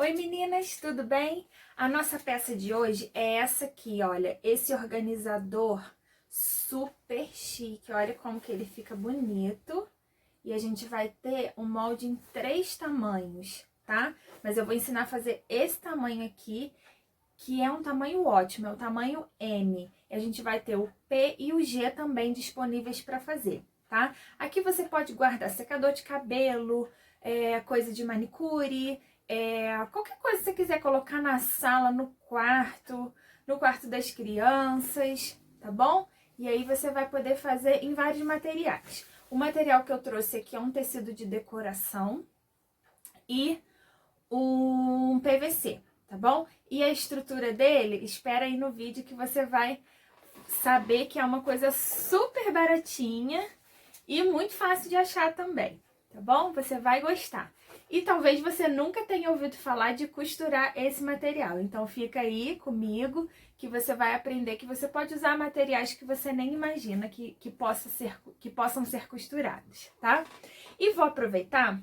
Oi meninas, tudo bem? A nossa peça de hoje é essa aqui, olha, esse organizador super chique, olha como que ele fica bonito. E a gente vai ter um molde em 3 tamanhos, tá? Mas eu vou ensinar a fazer esse tamanho aqui, que é um tamanho ótimo, é o tamanho M. E a gente vai ter o P e o G também disponíveis para fazer, tá? Aqui você pode guardar secador de cabelo, coisa de manicure, qualquer coisa que você quiser colocar na sala, no quarto das crianças, tá bom? E aí você vai poder fazer em vários materiais. O material que eu trouxe aqui é um tecido de decoração e um PVC, tá bom? E a estrutura dele, espera aí no vídeo que você vai saber que é uma coisa super baratinha e muito fácil de achar também, tá bom? Você vai gostar. E talvez você nunca tenha ouvido falar de costurar esse material. Então fica aí comigo que você vai aprender que você pode usar materiais que você nem imagina que possam ser costurados, tá? E vou aproveitar,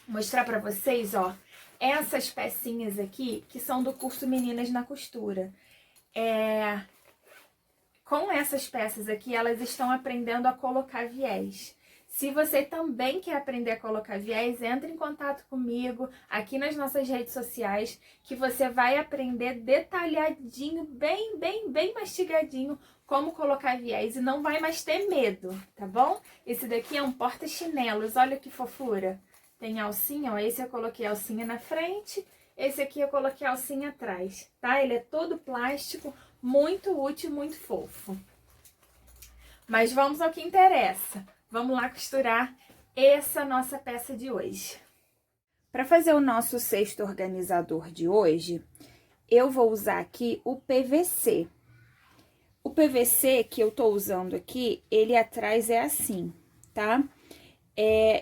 mostrar pra vocês, ó, essas pecinhas aqui que são do curso Meninas na Costura. Com essas peças aqui, elas estão aprendendo a colocar viés. Se você também quer aprender a colocar viés, entre em contato comigo aqui nas nossas redes sociais, que você vai aprender detalhadinho, bem mastigadinho, como colocar viés e não vai mais ter medo, tá bom? Esse daqui é um porta-chinelos, olha que fofura. Tem alcinha, ó, esse eu coloquei alcinha na frente, esse aqui eu coloquei alcinha atrás, tá? Ele é todo plástico, muito útil, muito fofo. Mas vamos ao que interessa. Vamos lá costurar essa nossa peça de hoje. Para fazer o nosso cesto organizador de hoje, eu vou usar aqui o PVC. O PVC que eu tô usando aqui, ele atrás é assim, tá?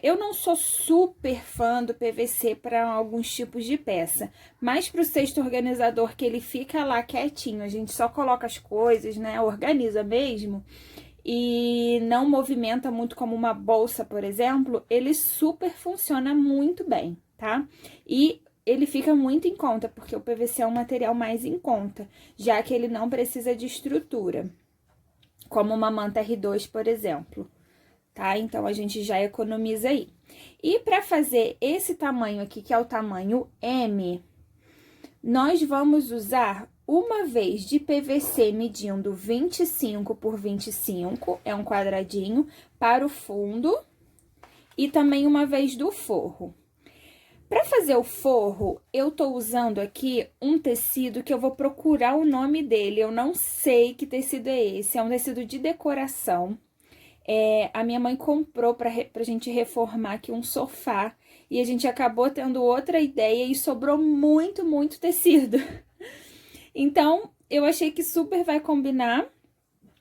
Eu não sou super fã do PVC para alguns tipos de peça, mas para o cesto organizador que ele fica lá quietinho, a gente só coloca as coisas, né? Organiza mesmo e não movimenta muito como uma bolsa, por exemplo, ele super funciona muito bem, tá? E ele fica muito em conta, porque o PVC é um material mais em conta, já que ele não precisa de estrutura, como uma manta R2, por exemplo. Tá? Então, a gente já economiza aí. E para fazer esse tamanho aqui, que é o tamanho M, nós vamos usar uma vez de PVC medindo 25 por 25, é um quadradinho, para o fundo, e também uma vez do forro. Para fazer o forro, eu tô usando aqui um tecido que eu vou procurar o nome dele, eu não sei que tecido é esse, é um tecido de decoração. A minha mãe comprou pra gente reformar aqui um sofá e a gente acabou tendo outra ideia e sobrou muito tecido. Então, eu achei que super vai combinar.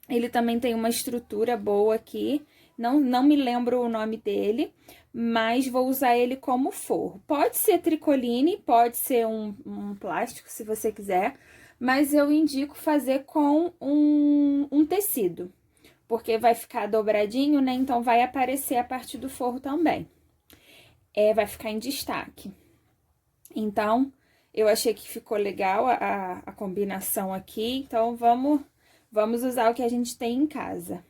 Ele também tem uma estrutura boa aqui, não me lembro o nome dele, mas vou usar ele como forro. Pode ser tricoline, pode ser um plástico, se você quiser, mas eu indico fazer com um tecido. Porque vai ficar dobradinho, né? Então, vai aparecer a parte do forro também. Vai ficar em destaque. Então, eu achei que ficou legal a combinação aqui. Então, vamos usar o que a gente tem em casa.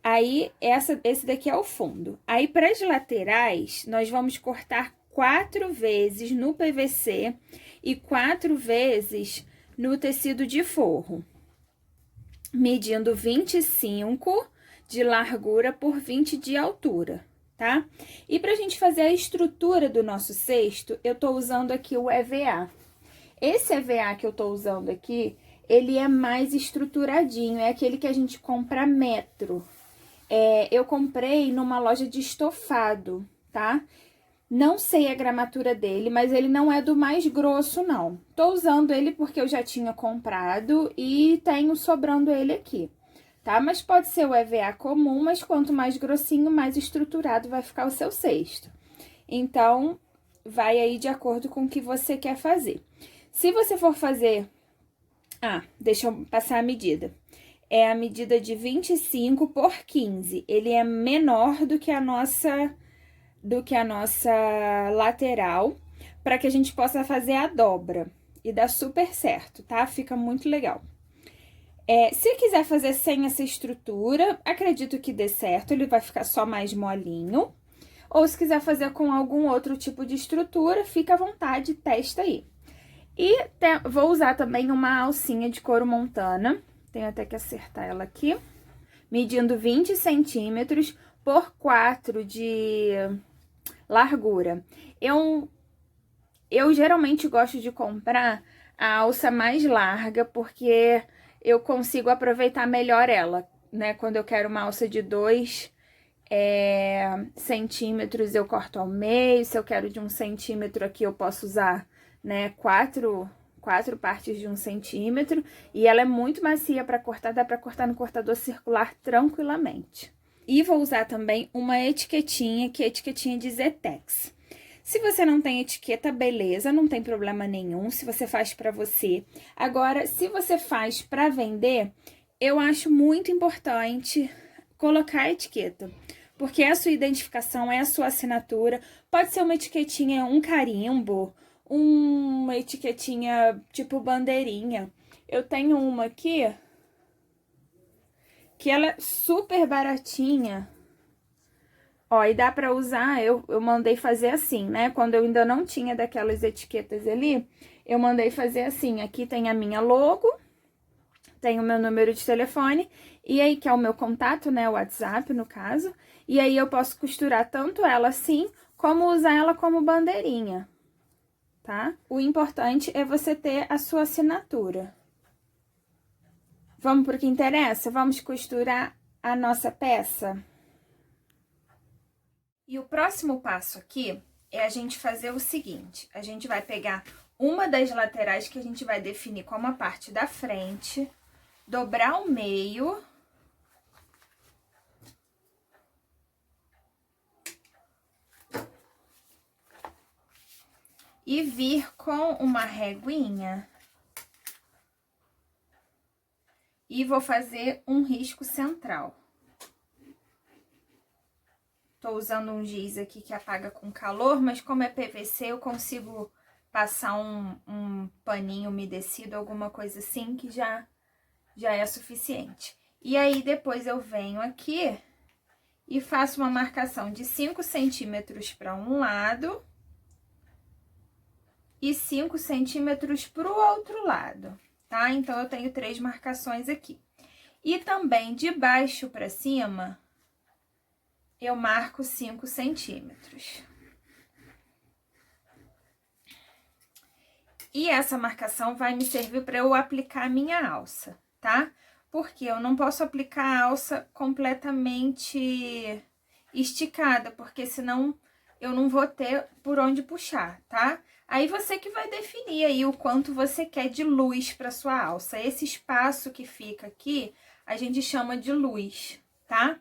Aí, esse daqui é o fundo. Aí, para as laterais, nós vamos cortar 4 vezes no PVC e 4 vezes no tecido de forro, medindo 25 de largura por 20 de altura, tá? E pra gente fazer a estrutura do nosso cesto, eu tô usando aqui o EVA. Esse EVA que eu tô usando aqui, ele é mais estruturadinho, é aquele que a gente compra metro. Eu comprei numa loja de estofado, tá? Não sei a gramatura dele, mas ele não é do mais grosso, não. Tô usando ele porque eu já tinha comprado e tenho sobrando ele aqui, tá? Mas pode ser o EVA comum, mas quanto mais grossinho, mais estruturado vai ficar o seu cesto. Então, vai aí de acordo com o que você quer fazer. Se você for fazer... deixa eu passar a medida. É a medida de 25 por 15. Ele é menor do que a nossa lateral, para que a gente possa fazer a dobra. E dá super certo, tá? Fica muito legal. Se quiser fazer sem essa estrutura, acredito que dê certo, ele vai ficar só mais molinho. Ou se quiser fazer com algum outro tipo de estrutura, fica à vontade, testa aí. E vou usar também uma alcinha de couro montana, tenho até que acertar ela aqui, medindo 20 centímetros por 4 de largura. Eu geralmente gosto de comprar a alça mais larga, porque eu consigo aproveitar melhor ela, né? Quando eu quero uma alça de 2 centímetros, eu corto ao meio. Se eu quero de 1 centímetro aqui, eu posso usar, né, quatro partes de 1 centímetro. E ela é muito macia para cortar, dá para cortar no cortador circular tranquilamente. E vou usar também uma etiquetinha, que é a etiquetinha de Zetex. Se você não tem etiqueta, beleza, não tem problema nenhum, se você faz para você. Agora, se você faz para vender, eu acho muito importante colocar a etiqueta, porque é a sua identificação, é a sua assinatura. Pode ser uma etiquetinha, um carimbo, uma etiquetinha tipo bandeirinha. Eu tenho uma aqui, que ela é super baratinha. Ó, e dá pra usar, eu mandei fazer assim, né? Quando eu ainda não tinha daquelas etiquetas ali, eu mandei fazer assim. Aqui tem a minha logo, tem o meu número de telefone, e aí que é o meu contato, né? O WhatsApp, no caso. E aí eu posso costurar tanto ela assim, como usar ela como bandeirinha, tá? O importante é você ter a sua assinatura. Vamos pro que interessa? Vamos costurar a nossa peça? E o próximo passo aqui é a gente fazer o seguinte: a gente vai pegar uma das laterais que a gente vai definir como a parte da frente, dobrar ao meio e vir com uma reguinha e vou fazer um risco central. Tô usando um giz aqui que apaga com calor, mas como é PVC, eu consigo passar um paninho umedecido, alguma coisa assim, que já é suficiente. E aí, depois eu venho aqui e faço uma marcação de 5 centímetros para um lado e 5 centímetros para o outro lado, tá? Então, eu tenho 3 marcações aqui. E também, de baixo para cima, eu marco 5 centímetros. E essa marcação vai me servir para eu aplicar a minha alça, tá? Porque eu não posso aplicar a alça completamente esticada, porque senão eu não vou ter por onde puxar, tá? Aí você que vai definir aí o quanto você quer de luz para sua alça. Esse espaço que fica aqui, a gente chama de luz, tá?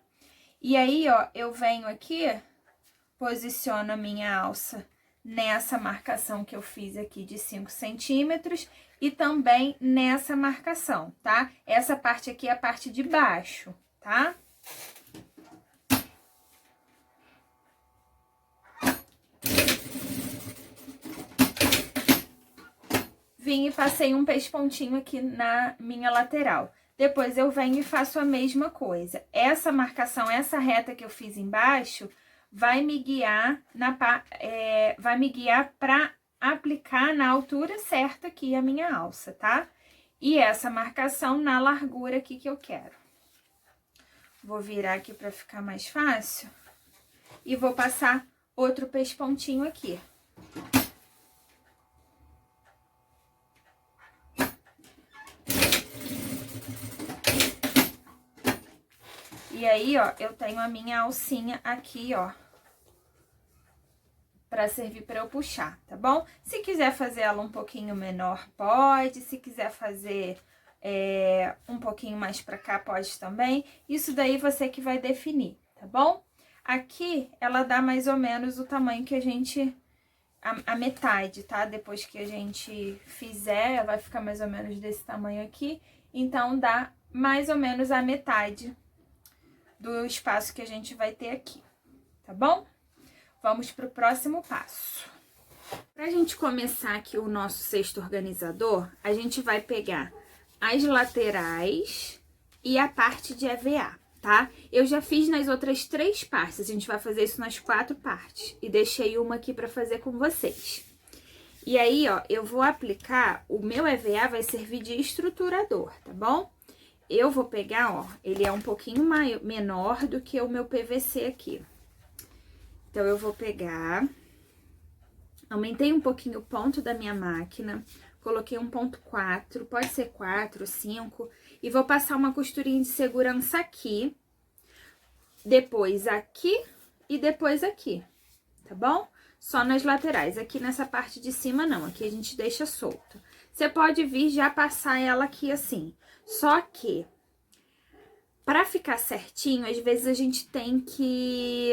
E aí, ó, eu venho aqui, posiciono a minha alça nessa marcação que eu fiz aqui de 5 centímetros e também nessa marcação, tá? Essa parte aqui é a parte de baixo, tá? Vim e passei um pespontinho aqui na minha lateral. Depois eu venho e faço a mesma coisa. Essa marcação, essa reta que eu fiz embaixo, vai me guiar para aplicar na altura certa aqui a minha alça, tá? E essa marcação na largura aqui que eu quero. Vou virar aqui para ficar mais fácil e vou passar outro pespontinho aqui. E aí, ó, eu tenho a minha alcinha aqui, ó, pra servir pra eu puxar, tá bom? Se quiser fazer ela um pouquinho menor, pode. Se quiser fazer um pouquinho mais pra cá, pode também. Isso daí você que vai definir, tá bom? Aqui, ela dá mais ou menos o tamanho que a gente... A metade, tá? Depois que a gente fizer, vai ficar mais ou menos desse tamanho aqui. Então, dá mais ou menos a metade do espaço que a gente vai ter aqui, tá bom? Vamos pro próximo passo. Pra gente começar aqui o nosso cesto organizador, a gente vai pegar as laterais e a parte de EVA, tá? Eu já fiz nas outras 3 partes, a gente vai fazer isso nas 4 partes. E deixei uma aqui pra fazer com vocês. E aí, ó, eu vou aplicar, o meu EVA vai servir de estruturador, tá bom? Eu vou pegar, ó, ele é um pouquinho menor do que o meu PVC aqui. Então, eu vou pegar, aumentei um pouquinho o ponto da minha máquina, coloquei 1,4, pode ser 4, 5, e vou passar uma costurinha de segurança aqui, depois aqui e depois aqui, tá bom? Só nas laterais, aqui nessa parte de cima não, aqui a gente deixa solto. Você pode vir já passar ela aqui assim, só que pra ficar certinho, às vezes a gente tem que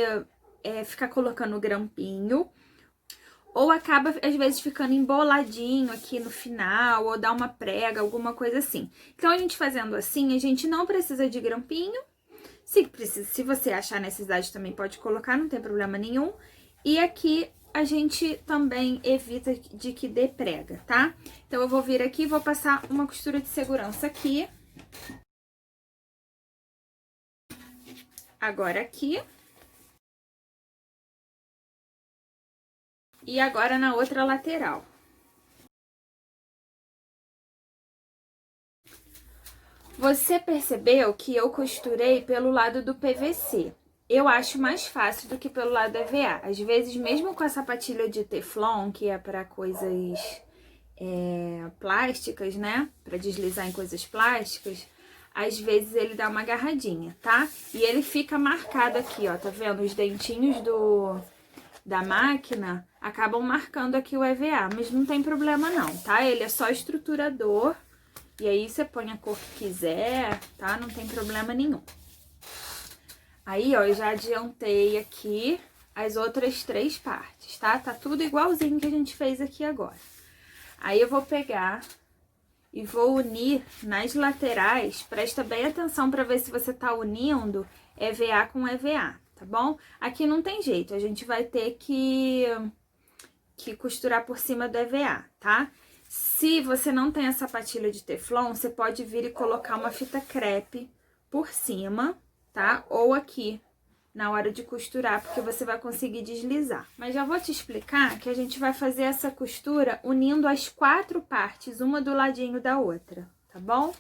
ficar colocando grampinho, ou acaba às vezes ficando emboladinho aqui no final, ou dá uma prega, alguma coisa assim. Então a gente fazendo assim, a gente não precisa de grampinho, se você achar necessidade também pode colocar, não tem problema nenhum. E aqui a gente também evita de que dê prega, tá? Então, eu vou vir aqui e vou passar uma costura de segurança aqui. Agora aqui. E agora na outra lateral. Você percebeu que eu costurei pelo lado do PVC. Eu acho mais fácil do que pelo lado da EVA. Às vezes, mesmo com a sapatilha de teflon, que é para coisas plásticas, né? Para deslizar em coisas plásticas, às vezes ele dá uma agarradinha, tá? E ele fica marcado aqui, ó, tá vendo? Os dentinhos da máquina acabam marcando aqui o EVA, mas não tem problema não, tá? Ele é só estruturador, e aí você põe a cor que quiser, tá? Não tem problema nenhum. Aí, ó, eu já adiantei aqui as outras 3 partes, tá? Tá tudo igualzinho que a gente fez aqui agora. Aí, eu vou pegar e vou unir nas laterais. Presta bem atenção pra ver se você tá unindo EVA com EVA, tá bom? Aqui não tem jeito, a gente vai ter que costurar por cima do EVA, tá? Se você não tem a sapatilha de teflon, você pode vir e colocar uma fita crepe por cima, tá? Ou aqui, na hora de costurar, porque você vai conseguir deslizar. Mas já vou te explicar que a gente vai fazer essa costura unindo as 4 partes, uma do ladinho da outra, tá bom?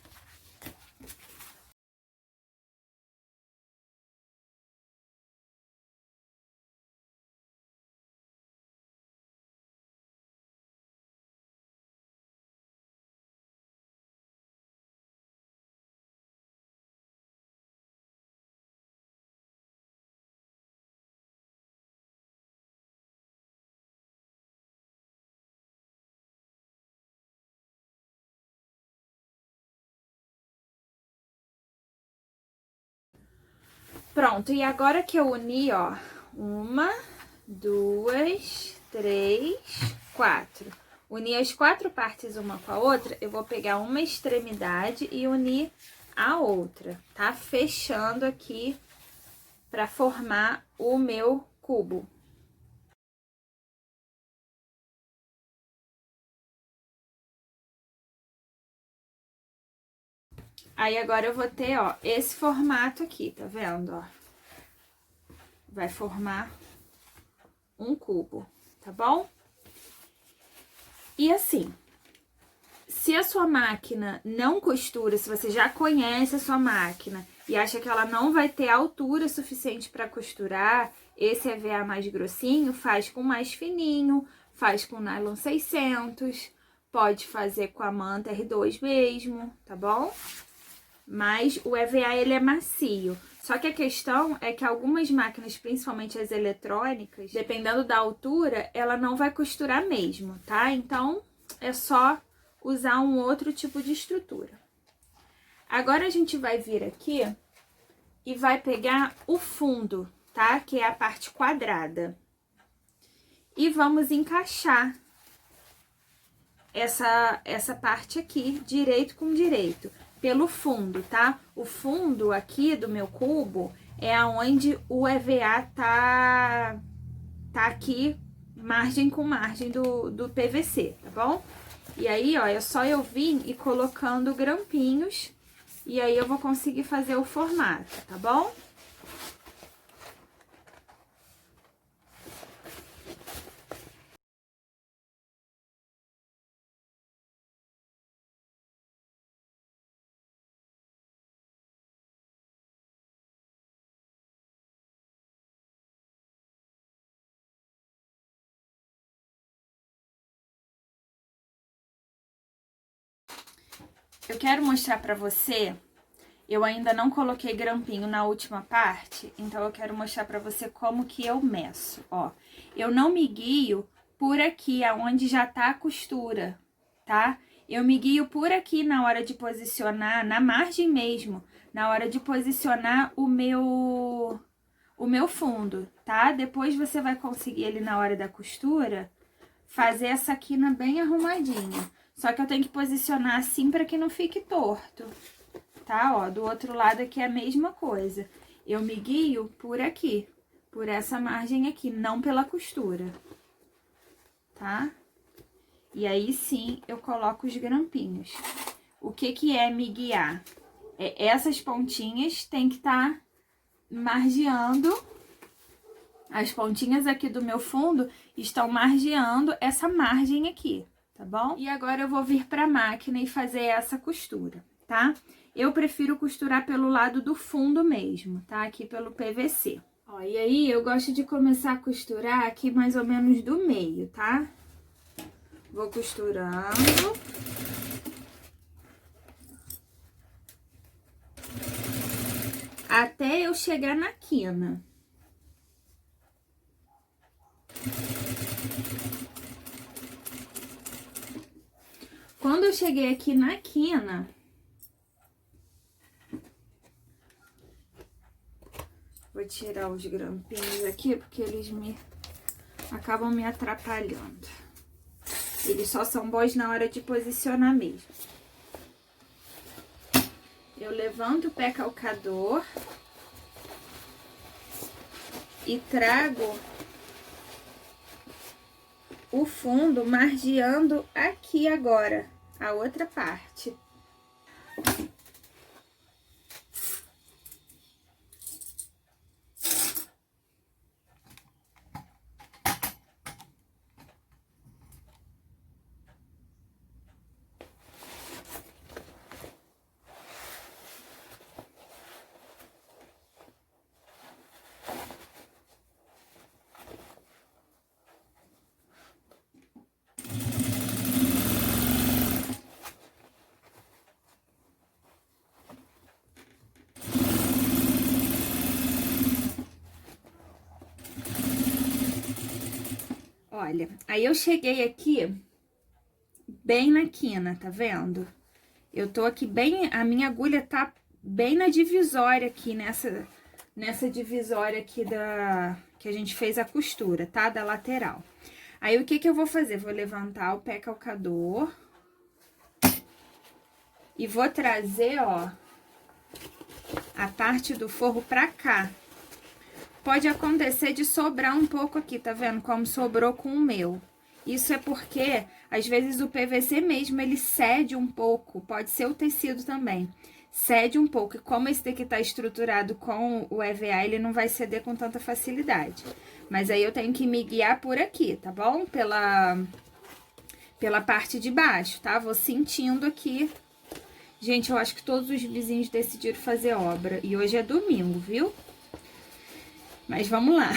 Pronto, e agora que eu uni, ó, 1, 2, 3, 4. Uni as 4 partes uma com a outra, eu vou pegar uma extremidade e unir a outra, tá? Fechando aqui pra formar o meu cubo. Aí, agora eu vou ter, ó, esse formato aqui, tá vendo, ó? Vai formar um cubo, tá bom? E assim, se a sua máquina não costura, se você já conhece a sua máquina e acha que ela não vai ter altura suficiente para costurar, esse EVA mais grossinho, faz com mais fininho, faz com nylon 600, pode fazer com a manta R2 mesmo, tá bom? Mas o EVA, ele é macio. Só que a questão é que algumas máquinas, principalmente as eletrônicas, dependendo da altura, ela não vai costurar mesmo, tá? Então, é só usar um outro tipo de estrutura. Agora, a gente vai vir aqui e vai pegar o fundo, tá? Que é a parte quadrada. E vamos encaixar essa parte aqui, direito com direito, pelo fundo, tá? O fundo aqui do meu cubo é aonde o EVA tá aqui margem com margem do PVC, tá bom? E aí, ó, é só eu vir e colocando grampinhos, e aí eu vou conseguir fazer o formato, tá bom? Eu quero mostrar pra você, eu ainda não coloquei grampinho na última parte, então eu quero mostrar pra você como que eu meço, ó. Eu não me guio por aqui, aonde já tá a costura, tá? Eu me guio por aqui na hora de posicionar, na margem mesmo, na hora de posicionar o meu fundo, tá? Depois você vai conseguir ali na hora da costura fazer essa quina bem arrumadinha. Só que eu tenho que posicionar assim para que não fique torto, tá? Ó, do outro lado aqui é a mesma coisa. Eu me guio por aqui, por essa margem aqui, não pela costura, tá? E aí sim eu coloco os grampinhos. O que que é me guiar? Essas pontinhas tem que estar margeando, as pontinhas aqui do meu fundo estão margeando essa margem aqui, tá bom? E agora eu vou vir pra máquina e fazer essa costura, tá? Eu prefiro costurar pelo lado do fundo mesmo, tá? Aqui pelo PVC. Ó, e aí eu gosto de começar a costurar aqui mais ou menos do meio, tá? Vou costurando. Até eu chegar na quina. Quando eu cheguei aqui na quina, vou tirar os grampinhos aqui, porque eles acabam me atrapalhando. Eles só são bons na hora de posicionar mesmo. Eu levanto o pé calcador e trago o fundo margeando aqui agora, a outra parte. Olha, aí eu cheguei aqui bem na quina, tá vendo? Eu tô aqui bem, a minha agulha tá bem na divisória aqui, nessa divisória aqui que a gente fez a costura, tá? Da lateral. Aí, o que que eu vou fazer? Vou levantar o pé calcador e vou trazer, ó, a parte do forro pra cá. Pode acontecer de sobrar um pouco aqui, tá vendo? Como sobrou com o meu. Isso é porque, às vezes, o PVC mesmo, ele cede um pouco. Pode ser o tecido também. Cede um pouco. E como esse daqui tá estruturado com o EVA, ele não vai ceder com tanta facilidade. Mas aí eu tenho que me guiar por aqui, tá bom? Pela parte de baixo, tá? Vou sentindo aqui. Gente, eu acho que todos os vizinhos decidiram fazer obra. E hoje é domingo, viu? Mas vamos lá.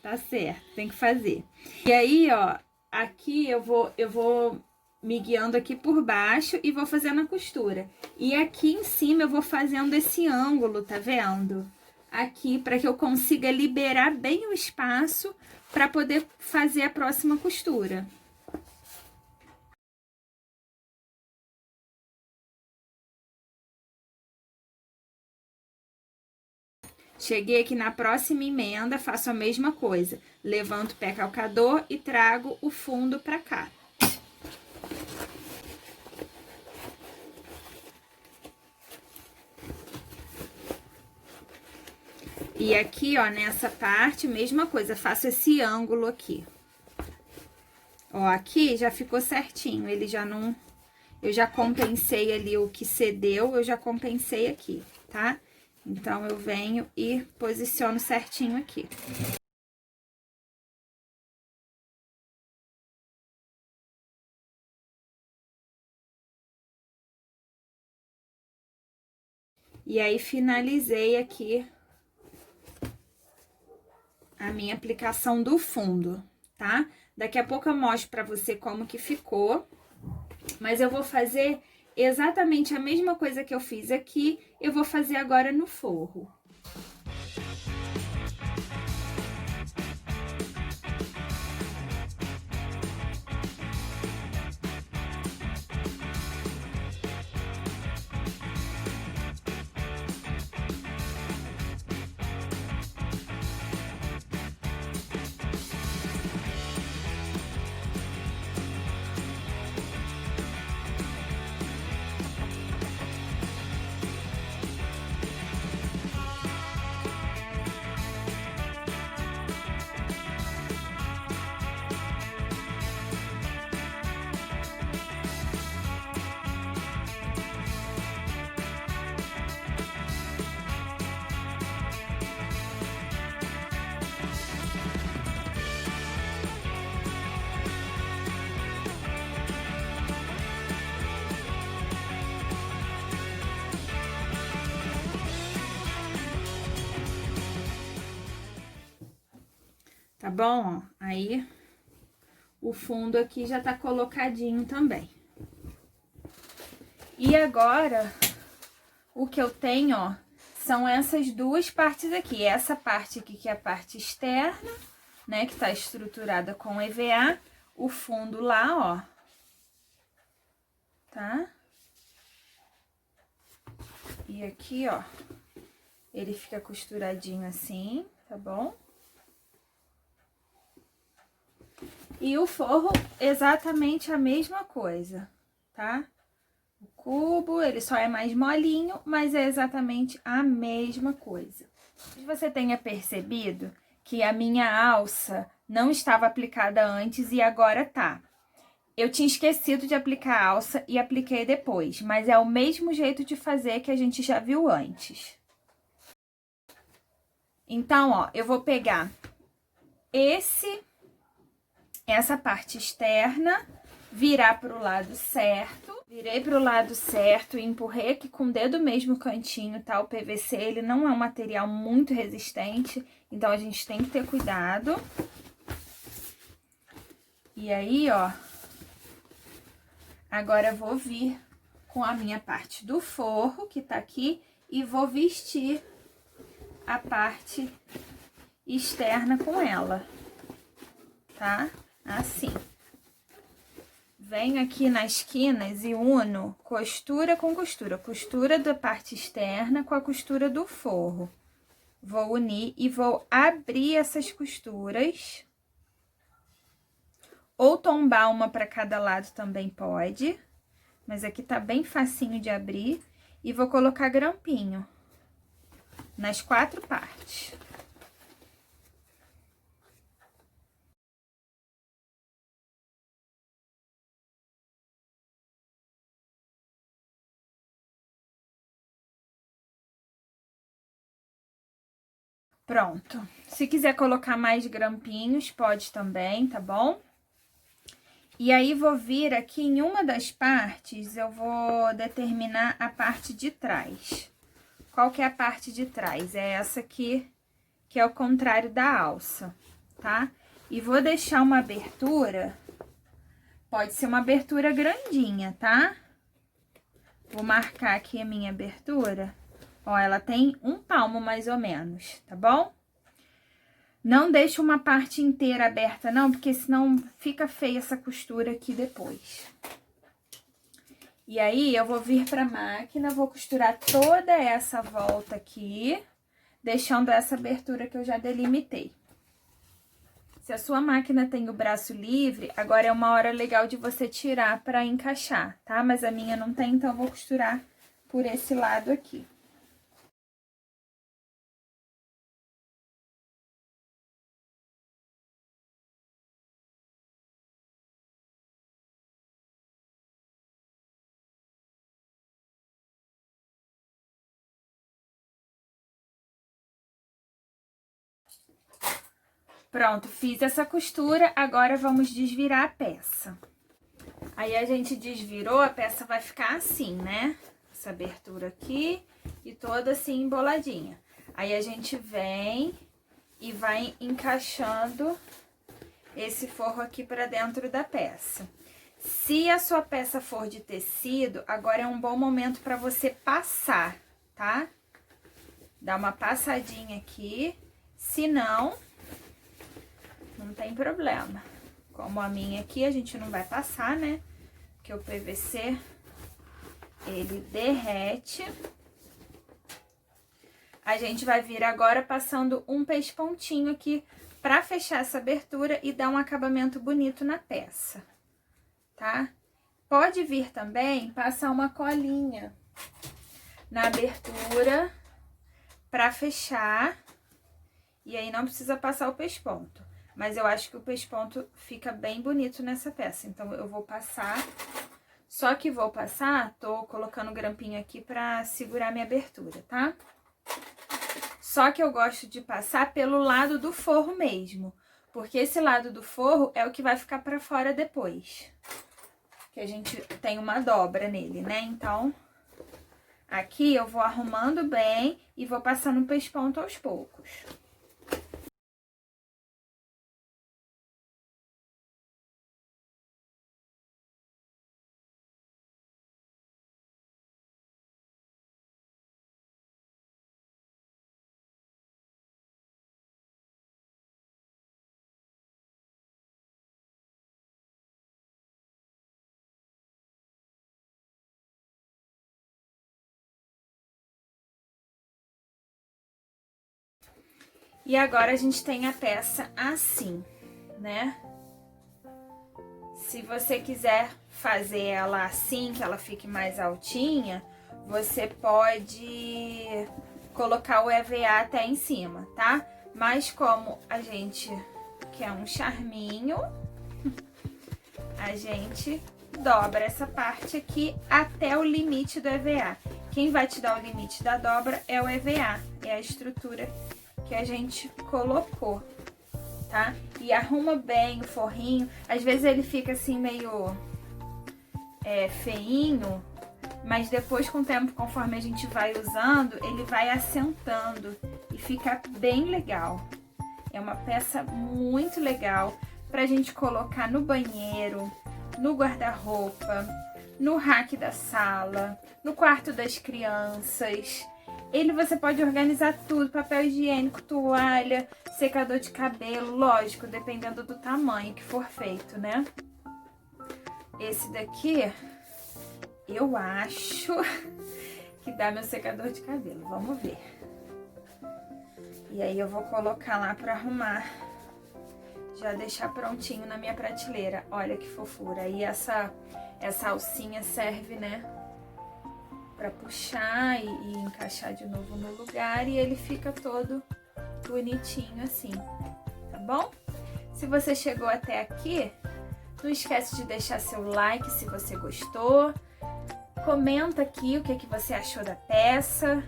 Tá certo, tem que fazer. E aí, ó, aqui eu vou me guiando aqui por baixo e vou fazendo a costura. E aqui em cima eu vou fazendo esse ângulo, tá vendo? Aqui, para que eu consiga liberar bem o espaço para poder fazer a próxima costura. Cheguei aqui na próxima emenda, faço a mesma coisa. Levanto o pé calcador e trago o fundo pra cá. E aqui, ó, nessa parte, mesma coisa, faço esse ângulo aqui. Ó, aqui já ficou certinho, ele já não... Eu já compensei ali o que cedeu, eu já compensei aqui, tá? Então, eu venho e posiciono certinho aqui. E aí, finalizei aqui a minha aplicação do fundo, tá? Daqui a pouco eu mostro pra você como que ficou, mas eu vou fazer exatamente a mesma coisa que eu fiz aqui, eu vou fazer agora no forro. Tá bom? Ó, aí, o fundo aqui já tá colocadinho também. E agora, o que eu tenho, ó, são essas duas partes aqui. Essa parte aqui, que é a parte externa, né, que tá estruturada com EVA. O fundo lá, ó, tá? E aqui, ó, ele fica costuradinho assim, tá bom? E o forro, exatamente a mesma coisa, tá? O cubo, ele só é mais molinho, mas é exatamente a mesma coisa. Você tenha percebido que a minha alça não estava aplicada antes e agora tá. Eu tinha esquecido de aplicar a alça e apliquei depois, mas é o mesmo jeito de fazer que a gente já viu antes. Então, ó, eu vou pegar essa parte externa, virar pro lado certo. Virei pro lado certo e empurrei aqui com o dedo mesmo o cantinho, tá? O PVC, ele não é um material muito resistente, então a gente tem que ter cuidado. E aí, ó, agora eu vou vir com a minha parte do forro, que tá aqui, e vou vestir a parte externa com ela, tá? Assim. Venho aqui nas esquinas e uno costura com costura. Costura da parte externa com a costura do forro. Vou unir e vou abrir essas costuras. Ou tombar uma para cada lado também pode. Mas aqui tá bem facinho de abrir. E vou colocar grampinho nas 4 partes. Pronto. Se quiser colocar mais grampinhos, pode também, tá bom? E aí, vou vir aqui em uma das partes, eu vou determinar a parte de trás. Qual que é a parte de trás? É essa aqui, que é o contrário da alça, tá? E vou deixar uma abertura, pode ser uma abertura grandinha, tá? Vou marcar aqui a minha abertura. Ó, ela tem 1 palmo mais ou menos, tá bom? Não deixa uma parte inteira aberta não, porque senão fica feia essa costura aqui depois. E aí, eu vou vir pra máquina, vou costurar toda essa volta aqui, deixando essa abertura que eu já delimitei. Se a sua máquina tem o braço livre, agora é uma hora legal de você tirar pra encaixar, tá? Mas a minha não tem, então eu vou costurar por esse lado aqui. Pronto, fiz essa costura, agora vamos desvirar a peça. Aí a gente desvirou, a peça vai ficar assim, né? Essa abertura aqui e toda assim emboladinha. Aí a gente vem e vai encaixando esse forro aqui pra dentro da peça. Se a sua peça for de tecido, agora é um bom momento pra você passar, tá? Dá uma passadinha aqui, se não tem problema. Como a minha aqui, a gente não vai passar, né? Porque o PVC, ele derrete. A gente vai vir agora passando um pespontinho aqui pra fechar essa abertura e dar um acabamento bonito na peça, tá? Pode vir também passar uma colinha na abertura pra fechar. E aí não precisa passar o pesponto. Mas eu acho que o pesponto fica bem bonito nessa peça. Então, eu vou passar. Só que vou passar, tô colocando o grampinho aqui pra segurar minha abertura, tá? Só que eu gosto de passar pelo lado do forro mesmo. Porque esse lado do forro é o que vai ficar pra fora depois. Que a gente tem uma dobra nele, né? Então, aqui eu vou arrumando bem e vou passando o pesponto aos poucos. E agora a gente tem a peça assim, né? Se você quiser fazer ela assim, que ela fique mais altinha, você pode colocar o EVA até em cima, tá? Mas como a gente quer um charminho, a gente dobra essa parte aqui até o limite do EVA. Quem vai te dar o limite da dobra é o EVA, é a estrutura que a gente colocou, tá? E arruma bem o forrinho. Às vezes ele fica assim meio feinho, mas depois com o tempo, conforme a gente vai usando, ele vai assentando e fica bem legal. É uma peça muito legal pra gente colocar no banheiro, no guarda-roupa, no rack da sala, no quarto das crianças. Ele você pode organizar tudo, papel higiênico, toalha, secador de cabelo, lógico, dependendo do tamanho que for feito, né? Esse daqui, eu acho que dá meu secador de cabelo, vamos ver. E aí eu vou colocar lá pra arrumar, já deixar prontinho na minha prateleira. Olha que fofura. E essa alcinha serve, né, pra puxar e encaixar de novo no lugar, e ele fica todo bonitinho assim, tá bom? Se você chegou até aqui, não esquece de deixar seu like se você gostou, comenta aqui o que você achou da peça,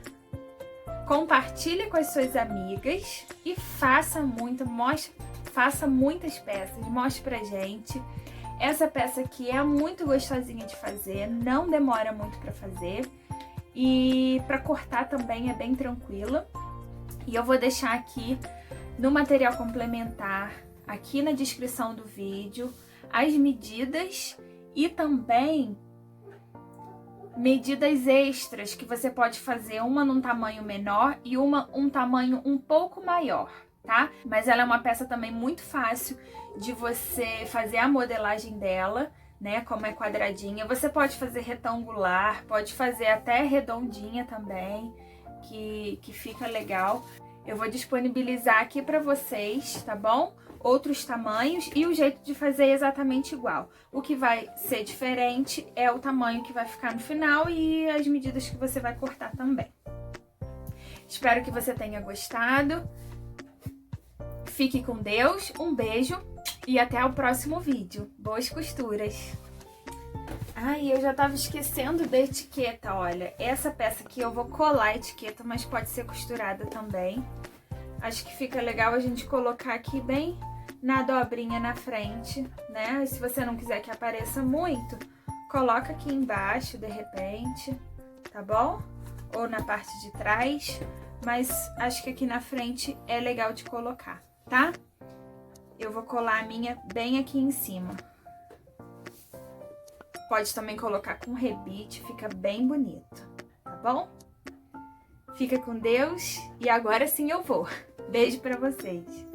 compartilhe com as suas amigas e faça muitas peças, mostre pra gente. Essa peça aqui é muito gostosinha de fazer, não demora muito pra fazer e pra cortar também é bem tranquila. E eu vou deixar aqui no material complementar, aqui na descrição do vídeo, as medidas e também medidas extras que você pode fazer, uma num tamanho menor e uma um tamanho um pouco maior, tá? Mas ela é uma peça também muito fácil de você fazer a modelagem dela, né? Como é quadradinha, você pode fazer retangular, pode fazer até redondinha também, que fica legal. Eu vou disponibilizar aqui pra vocês, tá bom? Outros tamanhos e o jeito de fazer é exatamente igual. O que vai ser diferente é o tamanho que vai ficar no final e as medidas que você vai cortar também. Espero que você tenha gostado. Fique com Deus, um beijo e até o próximo vídeo. Boas costuras! Ai, eu já tava esquecendo da etiqueta, olha. Essa peça aqui eu vou colar a etiqueta, mas pode ser costurada também. Acho que fica legal a gente colocar aqui bem na dobrinha na frente, né? E se você não quiser que apareça muito, coloca aqui embaixo, de repente, tá bom? Ou na parte de trás, mas acho que aqui na frente é legal de colocar, tá? Eu vou colar a minha bem aqui em cima. Pode também colocar com rebite, fica bem bonito, tá bom? Fica com Deus e agora sim eu vou. Beijo pra vocês!